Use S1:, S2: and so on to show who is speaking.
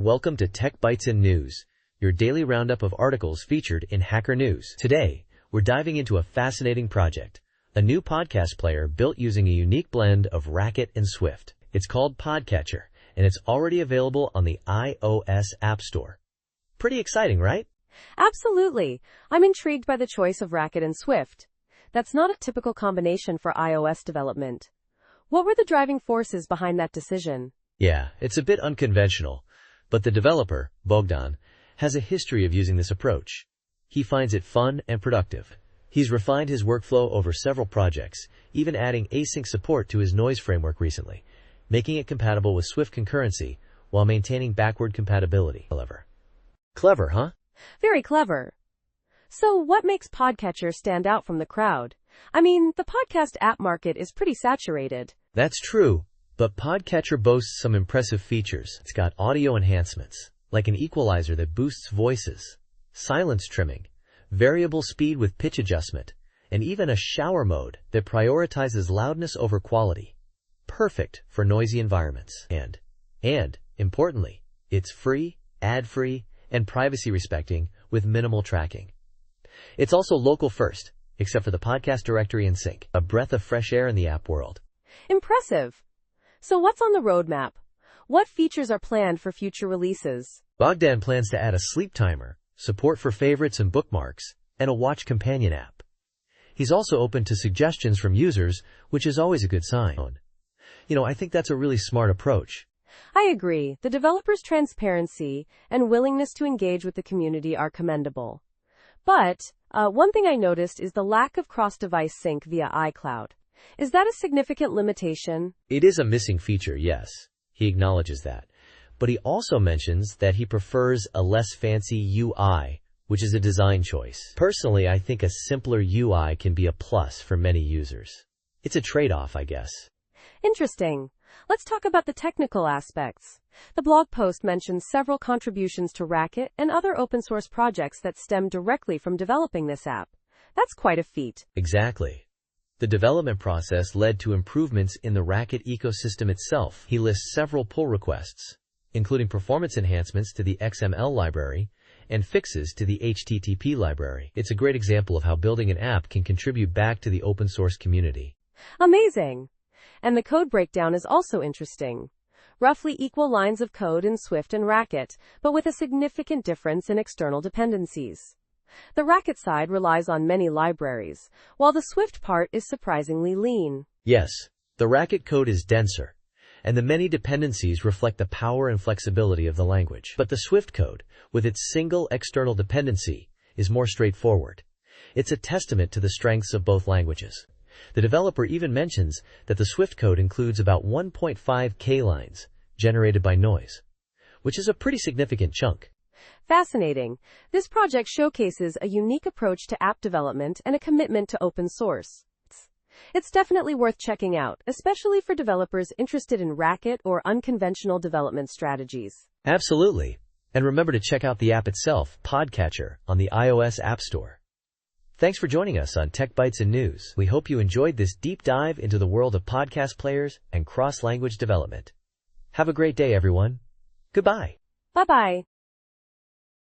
S1: Welcome to Tech Bytes and News, your daily roundup of articles featured in Hacker News. Today, we're diving into a fascinating project, a new podcast player built using a unique blend of Racket and Swift. It's called Podcatcher, and it's already available on the iOS App Store. Pretty exciting, right?
S2: Absolutely. I'm intrigued by the choice of Racket and Swift. That's not a typical combination for iOS development. What were the driving forces behind that decision?
S1: Yeah, it's a bit unconventional, but the developer, Bogdan, has a history of using this approach. He finds it fun and productive. He's refined his workflow over several projects, even adding async support to his noise framework recently, making it compatible with Swift concurrency while maintaining backward compatibility. Clever, huh?
S2: Very clever. So what makes Podcatcher stand out from the crowd? I mean, the podcast app market is pretty saturated.
S1: That's true, but Podcatcher boasts some impressive features. It's got audio enhancements, like an equalizer that boosts voices, silence trimming, variable speed with pitch adjustment, and even a shower mode that prioritizes loudness over quality. Perfect for noisy environments. And, importantly, it's free, ad-free, and privacy-respecting with minimal tracking. It's also local first, except for the podcast directory and sync, a breath of fresh air in the app world.
S2: Impressive. So what's on the roadmap? What features are planned for future releases?
S1: Bogdan plans to add a sleep timer, support for favorites and bookmarks, and a watch companion app. He's also open to suggestions from users, which is always a good sign. I think that's a really smart approach.
S2: I agree. The developer's transparency and willingness to engage with the community are commendable. But one thing I noticed is the lack of cross-device sync via iCloud. Is that a significant limitation?
S1: It is a missing feature, yes. He acknowledges that. But he also mentions that he prefers a less fancy UI, which is a design choice. Personally, I think a simpler UI can be a plus for many users. It's a trade-off, I guess.
S2: Interesting. Let's talk about the technical aspects. The blog post mentions several contributions to Racket and other open-source projects that stem directly from developing this app. That's quite a feat.
S1: Exactly. The development process led to improvements in the Racket ecosystem itself. He lists several pull requests, including performance enhancements to the XML library and fixes to the HTTP library. It's a great example of how building an app can contribute back to the open-source community.
S2: Amazing. And the code breakdown is also interesting. Roughly equal lines of code in Swift and Racket, but with a significant difference in external dependencies. The Racket side relies on many libraries, while the Swift part is surprisingly lean.
S1: Yes, the Racket code is denser, and the many dependencies reflect the power and flexibility of the language. But the Swift code, with its single external dependency, is more straightforward. It's a testament to the strengths of both languages. The developer even mentions that the Swift code includes about 1.5K lines generated by noise, which is a pretty significant chunk.
S2: Fascinating. This project showcases a unique approach to app development and a commitment to open source. It's definitely worth checking out, especially for developers interested in Racket or unconventional development strategies.
S1: Absolutely. And remember to check out the app itself, Podcatcher, on the iOS App Store. Thanks for joining us on Tech Bytes and News. We hope you enjoyed this deep dive into the world of podcast players and cross-language development. Have a great day, everyone. Goodbye.
S2: Bye-bye.